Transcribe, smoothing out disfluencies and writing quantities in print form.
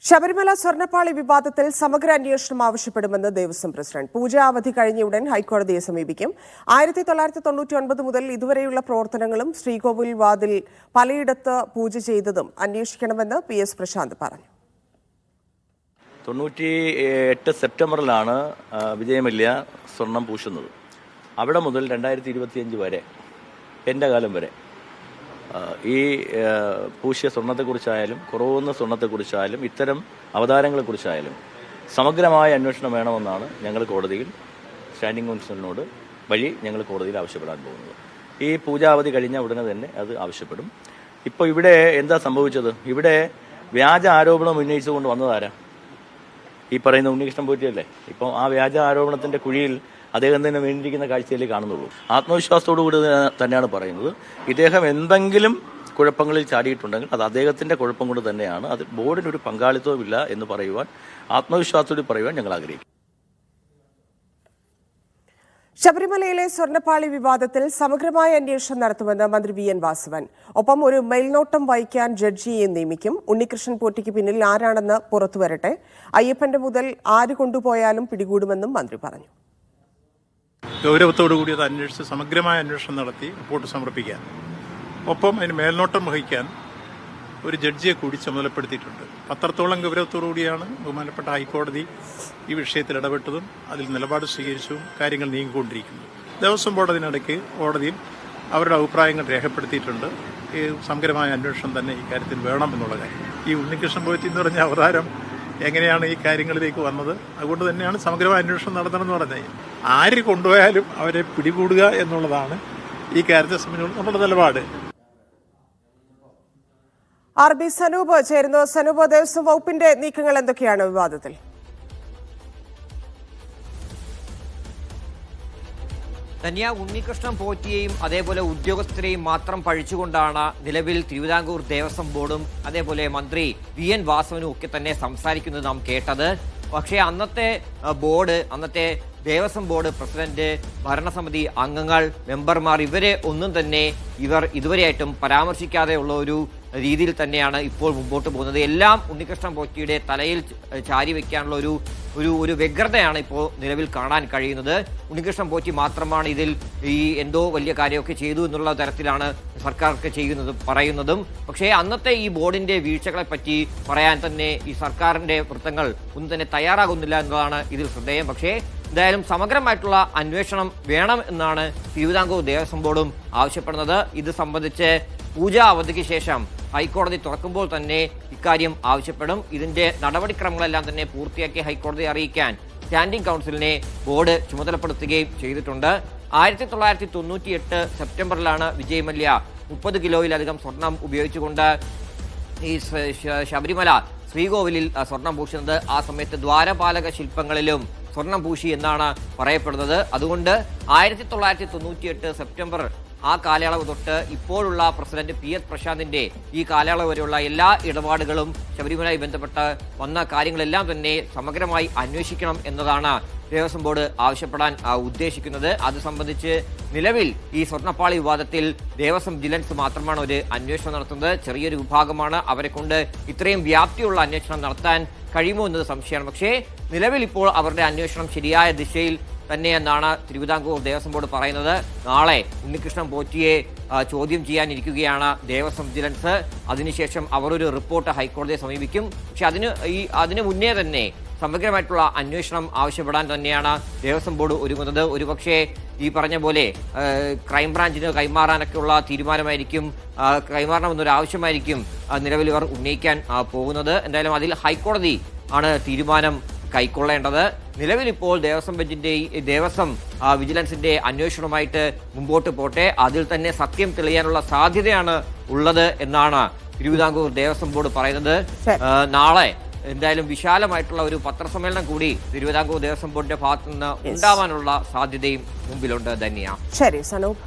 ശബരിമല സ്വർണ്ണപ്പാളി വിവാദത്തിൽ സമഗ്ര അന്വേഷണം ആവശ്യപ്പെടുമെന്ന് ദേവസ്വം പ്രസിഡന്റ്. പൂജാ അവധി കഴിഞ്ഞയുടൻ ഹൈക്കോടതിയെ സമീപിക്കും. 1999 മുതൽ ഇതുവരെയുള്ള പ്രവർത്തനങ്ങളും ശ്രീകോവിൽ വാതിൽ പലയിടത്ത് പൂജ ചെയ്തതും അന്വേഷിക്കണമെന്ന് PS പ്രശാന്ത് പറഞ്ഞു. 98 സെപ്റ്റംബറിലാണ് വിജയമല്യ സ്വർണം പൂശുന്നത്. അവിടെ മുതൽ 2025 വരെ എൻ്റെ കാലം വരെ ഈ പൂശിയ സ്വർണത്തെക്കുറിച്ചായാലും കുറവുന്ന സ്വർണത്തെക്കുറിച്ചായാലും ഇത്തരം അവതാരങ്ങളെക്കുറിച്ചായാലും സമഗ്രമായ അന്വേഷണം വേണമെന്നാണ് ഞങ്ങൾ കോടതിയിൽ സ്റ്റാൻഡിംഗ് കൗൺസിലിനോട് വഴി ഞങ്ങൾ കോടതിയിൽ ആവശ്യപ്പെടാൻ പോകുന്നത്. ഈ പൂജാവധി കഴിഞ്ഞ ഉടനെ തന്നെ അത് ആവശ്യപ്പെടും. ഇപ്പോൾ ഇവിടെ എന്താ സംഭവിച്ചത്? ഇവിടെ വ്യാജ ആരോപണം ഉന്നയിച്ചുകൊണ്ട് വന്നതാരാ? ഈ പറയുന്ന ഉണ്ണികൃഷ്ണൻ പോറ്റിയല്ലേ? ഇപ്പം ആ വ്യാജ ആരോപണത്തിൻ്റെ കുഴിയിൽ അദ്ദേഹം തന്നെ വീണ്ടിരിക്കുന്ന കാഴ്ചയിലേ കാണുന്നുള്ളൂ. ആത്മവിശ്വാസത്തോടു കൂടി തന്നെയാണ് പറയുന്നത്. ഇദ്ദേഹം എന്തെങ്കിലും കുഴപ്പങ്ങളിൽ ചാടിയിട്ടുണ്ടെങ്കിൽ അത് അദ്ദേഹത്തിൻ്റെ കുഴപ്പം കൊണ്ട് തന്നെയാണ്. അത് ബോർഡിനൊരു പങ്കാളിത്തവുമില്ല എന്ന് പറയുവാൻ, ആത്മവിശ്വാസത്തോടെ പറയുവാൻ ഞങ്ങൾ ആഗ്രഹിക്കും. ശബരിമലയിലെ സ്വർണ്ണപ്പാളി വിവാദത്തിൽ സമഗ്രമായ അന്വേഷണം നടത്തുമെന്ന് മന്ത്രി VN വാസവൻ. ഒപ്പം ഒരു മേൽനോട്ടം വഹിക്കാൻ ജഡ്ജിയെ നിയമിക്കും. ഉണ്ണികൃഷ്ണൻ പോറ്റിക്ക് പിന്നിൽ ആരാണെന്ന് പുറത്തുവരട്ടെ. അയ്യപ്പന്റെ മുതൽ ആര് കൊണ്ടുപോയാലും പിടികൂടുമെന്നും മന്ത്രി പറഞ്ഞു. ഗൗരവത്തോടുകൂടി അത് അന്വേഷിച്ച് സമഗ്രമായ അന്വേഷണം നടത്തി റിപ്പോർട്ട് സമർപ്പിക്കാൻ, ഒപ്പം അതിന് മേൽനോട്ടം വഹിക്കാൻ ഒരു ജഡ്ജിയെ കൂടി ചുമതലപ്പെടുത്തിയിട്ടുണ്ട്. അത്രത്തോളം ഗൗരവത്തോടുകൂടിയാണ് ബഹുമാനപ്പെട്ട ഹൈക്കോടതി ഈ വിഷയത്തിൽ ഇടപെട്ടതും അതിൽ നിലപാട് സ്വീകരിച്ചതും കാര്യങ്ങൾ നീങ്ങിക്കൊണ്ടിരിക്കുന്നത്. ദേവസ്വം ബോർഡ് അതിനിടയ്ക്ക് കോടതിയിൽ അവരുടെ അഭിപ്രായങ്ങൾ രേഖപ്പെടുത്തിയിട്ടുണ്ട്. ഈ സമഗ്രമായ അന്വേഷണം തന്നെ ഈ കാര്യത്തിൽ വേണം എന്നുള്ള കാര്യം. ഈ ഉണ്ണികൃഷ്ണൻ പോറ്റി എന്ന് പറഞ്ഞ അവതാരം എങ്ങനെയാണ് ഈ കാര്യങ്ങളിലേക്ക് വന്നത്? അതുകൊണ്ട് തന്നെയാണ് സമഗ്രമായ അന്വേഷണം നടത്തണമെന്ന് പറഞ്ഞത്. ആര് കൊണ്ടുപോയാലും അവരെ പിടികൂടുക എന്നുള്ളതാണ് ഈ കാര്യത്തെ സംബന്ധിച്ച് നമ്മുടെ നിലപാട്. RB സനൂപ് ചേരുന്നു. സനൂപ്, ദേവസ്വം വകുപ്പിന്റെ നീക്കങ്ങൾ എന്തൊക്കെയാണ് വിവാദത്തിൽ? ധന്യ, ഉണ്ണികൃഷ്ണൻ പോറ്റിയെയും അതേപോലെ ഉദ്യോഗസ്ഥരെയും മാത്രം പഴിച്ചുകൊണ്ടാണ് നിലവിൽ തിരുവിതാംകൂർ ദേവസ്വം ബോർഡും അതേപോലെ മന്ത്രി VN വാസവനും ഒക്കെ തന്നെ സംസാരിക്കുന്നത് നാം കേട്ടത്. പക്ഷേ അന്നത്തെ ദേവസ്വം ബോർഡ് പ്രസിഡന്റ്, ഭരണസമിതി അംഗങ്ങൾ, മെമ്പർമാർ ഇവരെ ഒന്നും തന്നെ ഇവർ ഇതുവരെയായിട്ടും പരാമർശിക്കാതെയുള്ള ഒരു രീതിയിൽ തന്നെയാണ് ഇപ്പോൾ മുമ്പോട്ട് പോകുന്നത്. എല്ലാം ഉണ്ണികൃഷ്ണൻ പോറ്റിയുടെ തലയിൽ ചാരി വയ്ക്കാനുള്ള ഒരു വ്യഗ്രതയാണ് ഇപ്പോൾ നിലവിൽ കാണാൻ കഴിയുന്നത്. ഉണ്ണികൃഷ്ണൻ പോറ്റി മാത്രമാണ് ഇതിൽ ഈ എന്തോ വലിയ കാര്യമൊക്കെ ചെയ്തു എന്നുള്ള തരത്തിലാണ് സർക്കാർക്ക് പറയുന്നതും. പക്ഷേ അന്നത്തെ ഈ ബോർഡിന്റെ വീഴ്ചകളെ പറ്റി പറയാൻ തന്നെ ഈ സർക്കാരിന്റെ വൃത്തങ്ങൾ ഒന്നും തന്നെ തയ്യാറാകുന്നില്ല എന്നതാണ് ഇതിൽ ശ്രദ്ധേയം. പക്ഷേ എന്തായാലും സമഗ്രമായിട്ടുള്ള അന്വേഷണം വേണം എന്നാണ് തിരുവിതാംകൂർ ദേവസ്വം ബോർഡും ആവശ്യപ്പെടുന്നത്. ഇത് സംബന്ധിച്ച് പൂജാ അവധിക്ക് ശേഷം ഹൈക്കോടതി തുറക്കുമ്പോൾ തന്നെ ഇക്കാര്യം ആവശ്യപ്പെടും. ഇതിന്റെ നടപടിക്രമങ്ങളെല്ലാം തന്നെ പൂർത്തിയാക്കി ഹൈക്കോടതിയെ അറിയിക്കാൻ സ്റ്റാൻഡിംഗ് കൗൺസിലിനെ ബോർഡ് ചുമതലപ്പെടുത്തുകയും ചെയ്തിട്ടുണ്ട്. 1998 സെപ്റ്റംബറിലാണ് വിജയമല്യ 30 കിലോയിലധികം സ്വർണം ഉപയോഗിച്ചുകൊണ്ട് ഈ ശബരിമല ശ്രീകോവിലിൽ സ്വർണം പൂശുന്നത്. ആ സമയത്ത് ദ്വാരപാലക ശില്പങ്ങളിലും സ്വർണം പൂശി എന്നാണ് പറയപ്പെടുന്നത്. അതുകൊണ്ട് 1998 സെപ്റ്റംബർ ആ കാലയളവ് തൊട്ട് ഇപ്പോഴുള്ള പ്രസിഡന്റ് PS പ്രശാന്തിന്റെ ഈ കാലയളവ് വരെയുള്ള എല്ലാ ഇടപാടുകളും ശബരിമലയുമായി ബന്ധപ്പെട്ട് വന്ന കാര്യങ്ങളെല്ലാം തന്നെ സമഗ്രമായി അന്വേഷിക്കണം എന്നതാണ് ദേവസ്വം ബോർഡ് ആവശ്യപ്പെടാൻ ഉദ്ദേശിക്കുന്നത്. അത് സംബന്ധിച്ച് നിലവിൽ ഈ സ്വർണ്ണപ്പാളി വിവാദത്തിൽ ദേവസ്വം വിജിലൻസ് മാത്രമാണ് ഒരു അന്വേഷണം നടത്തുന്നത്. ചെറിയൊരു വിഭാഗമാണ്. അവരെ കൊണ്ട് ഇത്രയും വ്യാപ്തിയുള്ള അന്വേഷണം നടത്താൻ കഴിയുമോ എന്നത് സംശയമാണ്. പക്ഷേ നിലവിൽ ഇപ്പോൾ അവരുടെ അന്വേഷണം ശരിയായ ദിശയിൽ തന്നെയെന്നാണ് തിരുവിതാംകൂർ ദേവസ്വം ബോർഡ് പറയുന്നത്. നാളെ ഉണ്ണികൃഷ്ണൻ പോറ്റിയെ ചോദ്യം ചെയ്യാനിരിക്കുകയാണ് ദേവസ്വം വിജിലൻസ്. അതിനുശേഷം അവർ ഒരു റിപ്പോർട്ട് ഹൈക്കോടതിയെ സമീപിക്കും. പക്ഷെ അതിന് മുന്നേ തന്നെ സമഗ്രമായിട്ടുള്ള അന്വേഷണം ആവശ്യപ്പെടാൻ തന്നെയാണ് ദേവസ്വം ബോർഡ് ഒരുങ്ങുന്നത്. ഒരുപക്ഷെ ഈ പറഞ്ഞ പോലെ ക്രൈംബ്രാഞ്ചിന് കൈമാറാനൊക്കെയുള്ള തീരുമാനമായിരിക്കും, കൈമാറണമെന്നൊരു ആവശ്യമായിരിക്കും നിലവിൽ ഇവർ ഉന്നയിക്കാൻ പോകുന്നത്. എന്തായാലും അതിൽ ഹൈക്കോടതി ആണ് തീരുമാനം കൈക്കൊള്ളേണ്ടത്. നിലവിലിപ്പോൾ ദേവസ്വം വിജിലൻസിന്റെ അന്വേഷണവുമായിട്ട് മുമ്പോട്ട് പോട്ടെ. അതിൽ തന്നെ സത്യം തെളിയാനുള്ള സാധ്യതയാണ് ഉള്ളത് എന്നാണ് തിരുവിതാംകൂർ ദേവസ്വം ബോർഡ് പറയുന്നത്. നാളെ എന്തായാലും വിശാലമായിട്ടുള്ള ഒരു പത്രസമ്മേളനം കൂടി തിരുവിതാംകൂർ ദേവസ്വം ബോർഡിന്റെ ഭാഗത്തു നിന്ന് ഉണ്ടാവാനുള്ള സാധ്യതയും മുമ്പിലുണ്ട്. ധന്യ. ശരി സനൂപ്.